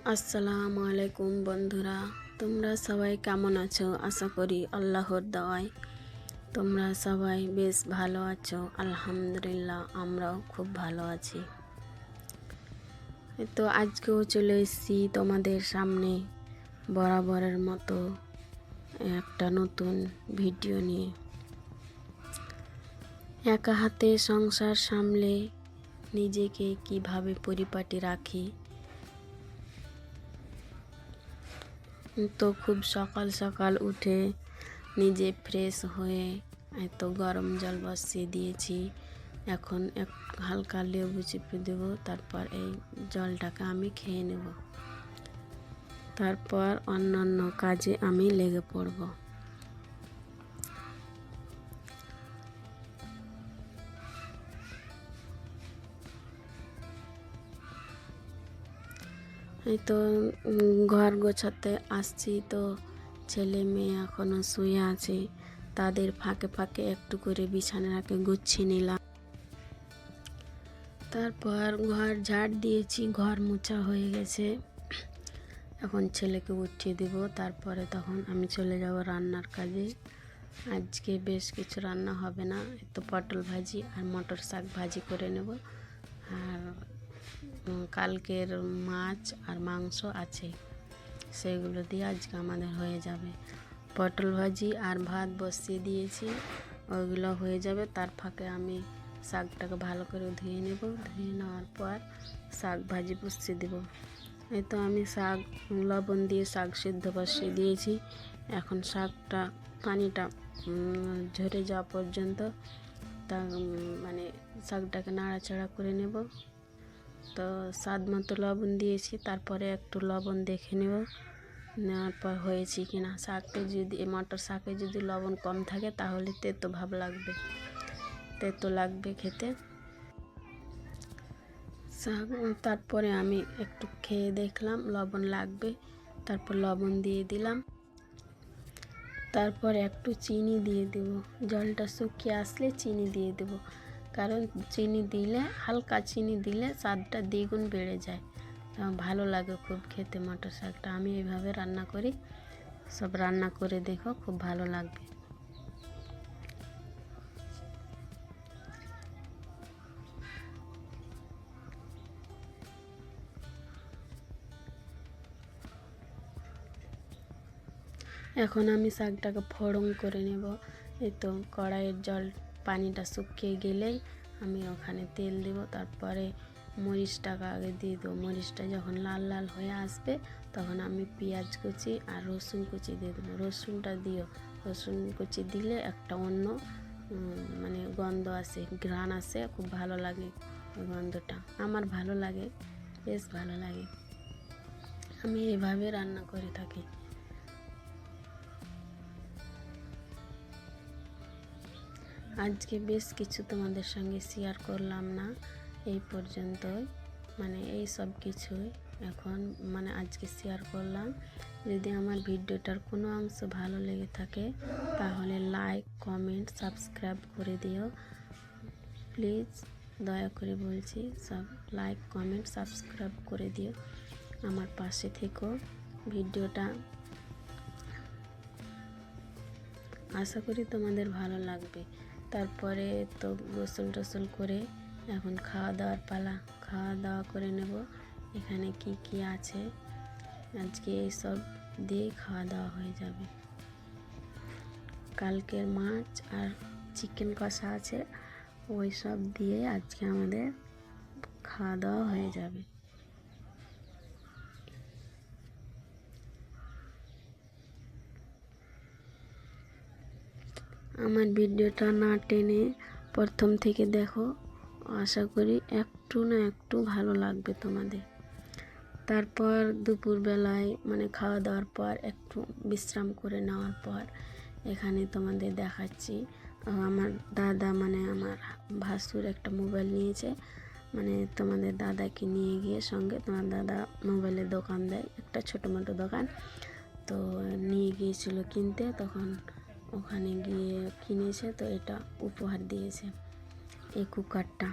আসসালামু আলাইকুম বন্ধুরা, তোমরা সবাই কেমন আছো? আশা করি আল্লাহর দয়ায় তোমরা সবাই বেশ ভালো আছো। আলহামদুলিল্লাহ, আমরাও খুব ভালো আছি। তো আজকেও চলে এসেছি তোমাদের সামনে বরাবরের মতো একটা নতুন ভিডিও নিয়ে। একা হাতে সংসার সামলে নিজেকে কিভাবে পরিপাটি রাখি। তো খুব সকাল সকাল উঠে নিজে ফ্রেশ হয়ে এত গরম জল বসিয়ে দিয়েছি। এখন এক হালকা লেবু চিপে দেবো, তারপর এই জলটাকে আমি খেয়ে নেব। তারপর অন্যান্য কাজে আমি লেগে পড়ব। এই তো ঘর গোছাতে আসছি, তো ছেলে মেয়ে এখনো শুয়ে আছে, তাদের ফাঁকে ফাঁকে একটু করে বিছানাটাকে গুছিয়ে নিলাম। তারপর ঘর ঝাড় দিয়েছি, ঘর মোছা হয়ে গেছে। এখন ছেলেকে উঠিয়ে দেব, তারপরে তখন আমি চলে যাব রান্নার কাজে। আজকে বেশ কিছু রান্না হবে না, তো পটল ভাজি আর মটর শাক ভাজি করে নেব। আর কালকের মাছ আর মাংস আছে, সেগুলো দিয়ে আজকে আমাদের হয়ে যাবে। পটল ভাজি আর ভাত বসিয়ে দিয়েছি, ওইগুলো হয়ে যাবে। তার ফাঁকে আমি শাকটাকে ভালো করে ধুয়ে নেব। ধুয়ে নেওয়ার পর শাক ভাজি বসিয়ে দেব। এই তো আমি শাক লবণ দিয়ে শাক সিদ্ধ বসিয়ে দিয়েছি। এখন শাকটা পানিটা ঝরে যাওয়া পর্যন্ত তা মানে শাকটাকে নাড়াচাড়া করে নেব। তো স্বাদ মতো লবণ দিয়েছি, তারপরে একটু লবণ দেখে নেব, নেওয়ার পর হয়েছে কি না। শাকে যদি মটর শাকে যদি লবণ কম থাকে তাহলে তেতো ভাব লাগবে, তেতো লাগবে খেতে শাক। তারপরে আমি একটু খেয়ে দেখলাম লবণ লাগবে, তারপর লবণ দিয়ে দিলাম। তারপর একটু চিনি দিয়ে দেব, জলটা শুকিয়ে আসলে চিনি দিয়ে দেব, কারণ চিনি দিলে, হালকা চিনি দিলে স্বাদটা দ্বিগুণ বেড়ে যায়। ভালো লাগে খুব খেতে মটর শাকটা। আমি এইভাবে রান্না করি, সব রান্না করে দেখো, খুব ভালো লাগবে। এখন আমি শাকটাকে ফোড়ন করে নেব। এই তো কড়াইয়ের জল পানিটা শুকিয়ে গেলেই আমি ওখানে তেল দেব, তারপরে মরিচটাকে আগে দিয়ে দেবো। মরিচটা যখন লাল লাল হয়ে আসবে তখন আমি পেঁয়াজ কুচি আর রসুন কুচি দিয়ে দেবো। রসুনটা দিও, রসুন কুচি দিলে একটা অন্য মানে গন্ধ আসে, ঘ্রাণ আসে, খুব ভালো লাগে ওই গন্ধটা। আমার ভালো লাগে, বেশ ভালো লাগে। আমি এইভাবে রান্না করে থাকি। আজকে বেশ কিছু তোমাদের সঙ্গে শেয়ার করলাম না, এই পর্যন্তই। এই সব কিছুই এখন আজকে শেয়ার করলাম। যদি আমার ভিডিওটার কোনো অংশ ভালো লেগে থাকে তাহলে লাইক, কমেন্ট, সাবস্ক্রাইব করে দিও প্লিজ। দয়া করে বলছি, সব লাইক, কমেন্ট, সাবস্ক্রাইব করে দিও, আমার পাশে থেকো। ভিডিওটা আশা করি তোমাদের ভালো লাগবে। তারপরে তো গোসল টোসল করে এখন খাওয়া দাওয়ার পালা, খাওয়া দাওয়া করে নেব। এখানে কি কি আছে আজকে এইসব দিয়েই খাওয়া দাওয়া হয়ে যাবে। কালকের মাছ আর চিকেন কষা আছে, ওই সব দিয়ে আজকে আমাদের খাওয়া দাওয়া হয়ে যাবে। আমার ভিডিওটা না টেনে প্রথম থেকে দেখো, আশা করি একটু না একটু ভালো লাগবে তোমাদের। তারপর দুপুরবেলায় খাওয়া দাওয়ার পর একটু বিশ্রাম করে নেওয়ার পর এখানে তোমাদের দেখাচ্ছি আমার দাদা আমার ভাসুর একটা মোবাইল নিয়েছে। তোমাদের দাদাকে নিয়ে গিয়ে সঙ্গে, তোমার দাদা মোবাইলের দোকান দেয়, একটা ছোটো মোটো দোকান, তো নিয়ে গিয়েছিল কিনতে, তখন ওখানে গিয়ে কিনেছে, তো এটা উপহার দিয়েছে। এই কুকারটা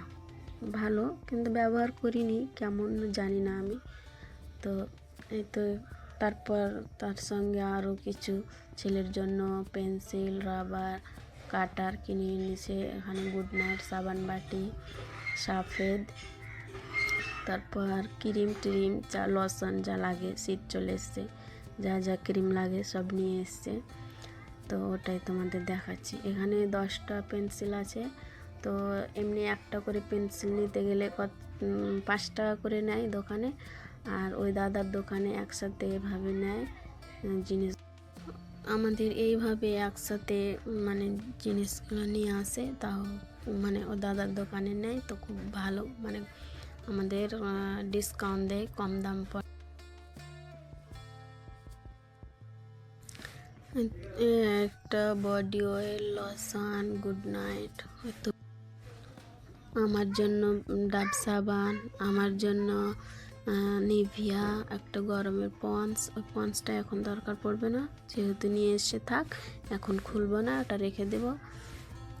ভালো, কিন্তু ব্যবহার করিনি, কেমন জানি না আমি। তো এই তো তারপর তার সঙ্গে আরও কিছু ছেলের জন্য পেন্সিল, রাবার, কাটার কিনে এনেছে। এখানে গুড নাইট, সাবান বাটি, সাফেদ, তারপর ক্রিম ট্রিম, যা লশন যা লাগে, শীত চলে এসছে, যা যা ক্রিম লাগে সব নিয়ে এসছে। তো ওটাই তোমাদের দেখাচ্ছি। এখানে 10টা পেন্সিল আছে। তো এমনি একটা করে পেন্সিল নিতে গেলে 5 টাকা করে নেয় দোকানে, আর ওই দাদার দোকানে একসাথে এভাবে নেয় জিনিস। আমাদের এইভাবে একসাথে মানে জিনিসগুলো নিয়ে আসে, তাও মানে ও দাদার দোকানে নেয় তো খুব ভালো, মানে আমাদের ডিসকাউন্ট দেয়, কম দাম পড়ে। একটা body oil, lotion, good night, হয়তো আমার জন্য ডাব সাবান, আমার জন্য নিভিয়া, একটা গরমের পন্স। ওই পন্সটা এখন দরকার পড়বে না, যেহেতু নিয়ে এসে থাক, এখন খুলবো না, ওটা রেখে দেব।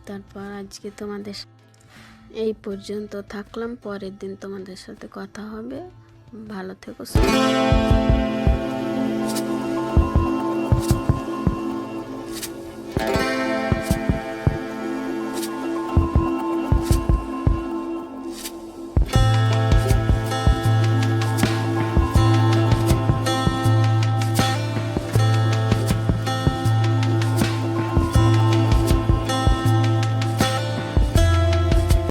তারপর আজকে তোমাদের এই পর্যন্ত থাকলাম, পরের দিন তোমাদের সাথে কথা হবে। ভালো থেকো।